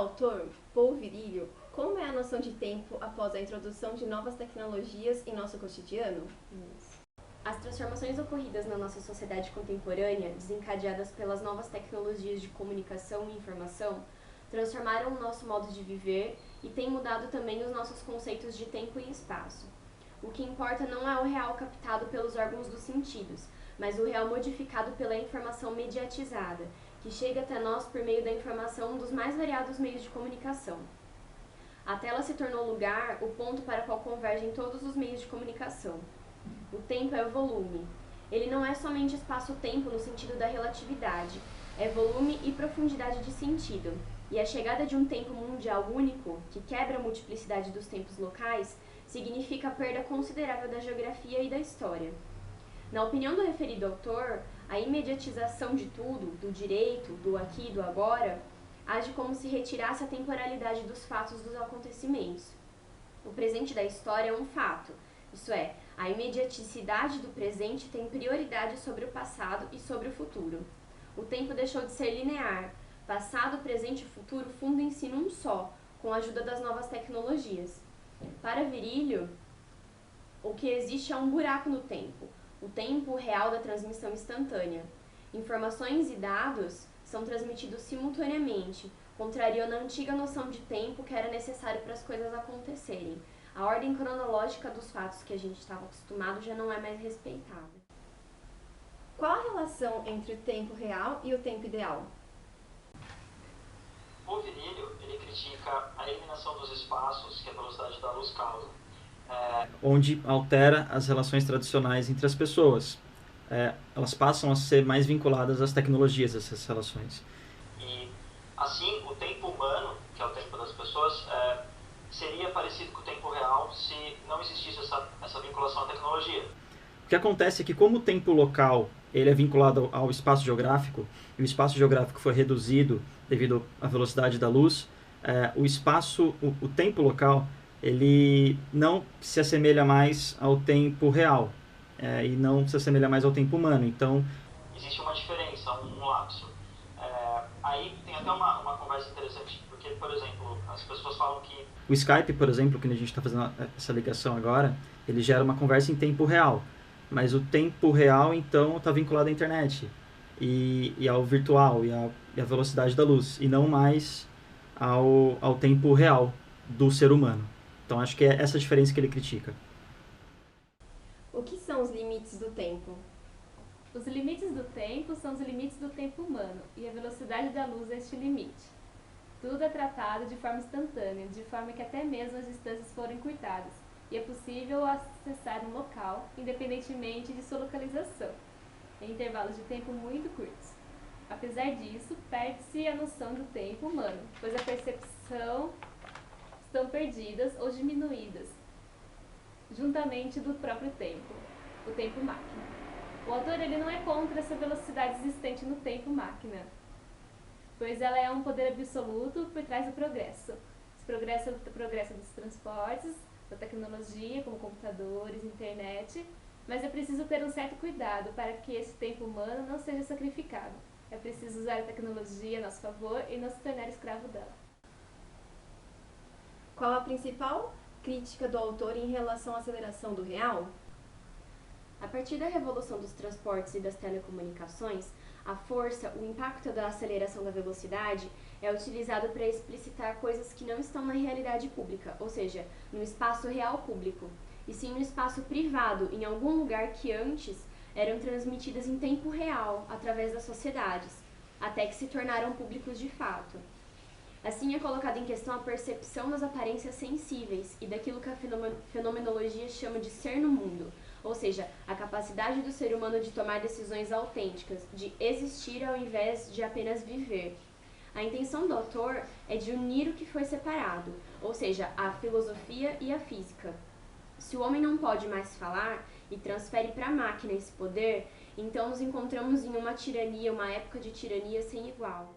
autor, Paul Virilio, como é a noção de tempo após a introdução de novas tecnologias em nosso cotidiano? As transformações ocorridas na nossa sociedade contemporânea, desencadeadas pelas novas tecnologias de comunicação e informação, transformaram o nosso modo de viver e têm mudado também os nossos conceitos de tempo e espaço. O que importa não é o real captado pelos órgãos dos sentidos, mas o real modificado pela informação mediatizada, que chega até nós por meio da informação dos mais variados meios de comunicação. A tela se tornou lugar, o ponto para o qual convergem todos os meios de comunicação. O tempo é o volume. Ele não é somente espaço-tempo no sentido da relatividade, é volume e profundidade de sentido. E a chegada de um tempo mundial único, que quebra a multiplicidade dos tempos locais, significa a perda considerável da geografia e da história. Na opinião do referido autor, a imediatização de tudo, do direito, do aqui e do agora, age como se retirasse a temporalidade dos fatos dos acontecimentos. O presente da história é um fato, isso é, a imediaticidade do presente tem prioridade sobre o passado e sobre o futuro. O tempo deixou de ser linear. Passado, presente e futuro fundem-se num só, com a ajuda das novas tecnologias. Para Virilio, o que existe é um buraco no tempo, o tempo real da transmissão instantânea. Informações e dados são transmitidos simultaneamente, contrariando a antiga noção de tempo que era necessário para as coisas acontecerem. A ordem cronológica dos fatos que a gente estava acostumado já não é mais respeitada. Qual a relação entre o tempo real e o tempo ideal? O Virilio, ele critica a eliminação dos espaços que a velocidade da luz causa. Onde altera as relações tradicionais entre as pessoas. Elas passam a ser mais vinculadas às tecnologias, essas relações. E, assim, o tempo humano, que é o tempo das pessoas, seria parecido com o tempo real se não existisse essa vinculação à tecnologia. O que acontece é que, como o tempo local ele é vinculado ao espaço geográfico, e o espaço geográfico foi reduzido devido à velocidade da luz, o tempo local, ele não se assemelha mais ao tempo real, e não se assemelha mais ao tempo humano. Então, existe uma diferença, um lapso. Aí tem até uma conversa interessante, porque, por exemplo, as pessoas falam que... O Skype, por exemplo, que a gente está fazendo essa ligação agora, ele gera uma conversa em tempo real. Mas o tempo real, então, está vinculado à internet e ao virtual e à velocidade da luz, e não mais ao tempo real do ser humano. Então, acho que é essa diferença que ele critica. O que são os limites do tempo? Os limites do tempo são os limites do tempo humano, e a velocidade da luz é este limite. Tudo é tratado de forma instantânea, de forma que até mesmo as distâncias foram encurtadas, e é possível acessar um local, independentemente de sua localização, em intervalos de tempo muito curtos. Apesar disso, perde-se a noção do tempo humano, pois a percepção estão perdidas ou diminuídas, juntamente do próprio tempo, o tempo máquina. O autor ele não é contra essa velocidade existente no tempo máquina, pois ela é um poder absoluto por trás do progresso. O progresso dos transportes, da tecnologia, como computadores, internet, mas é preciso ter um certo cuidado para que esse tempo humano não seja sacrificado. É preciso usar a tecnologia a nosso favor e não se tornar escravo dela. Qual a principal crítica do autor em relação à aceleração do real? A partir da revolução dos transportes e das telecomunicações, a força, o impacto da aceleração da velocidade é utilizado para explicitar coisas que não estão na realidade pública, ou seja, no espaço real público, e sim no espaço privado, em algum lugar que antes eram transmitidas em tempo real, através das sociedades, até que se tornaram públicos de fato. Assim é colocada em questão a percepção das aparências sensíveis e daquilo que a fenomenologia chama de ser no mundo, ou seja, a capacidade do ser humano de tomar decisões autênticas, de existir ao invés de apenas viver. A intenção do autor é de unir o que foi separado, ou seja, a filosofia e a física. Se o homem não pode mais falar e transfere para a máquina esse poder, então nos encontramos em uma tirania, uma época de tirania sem igual.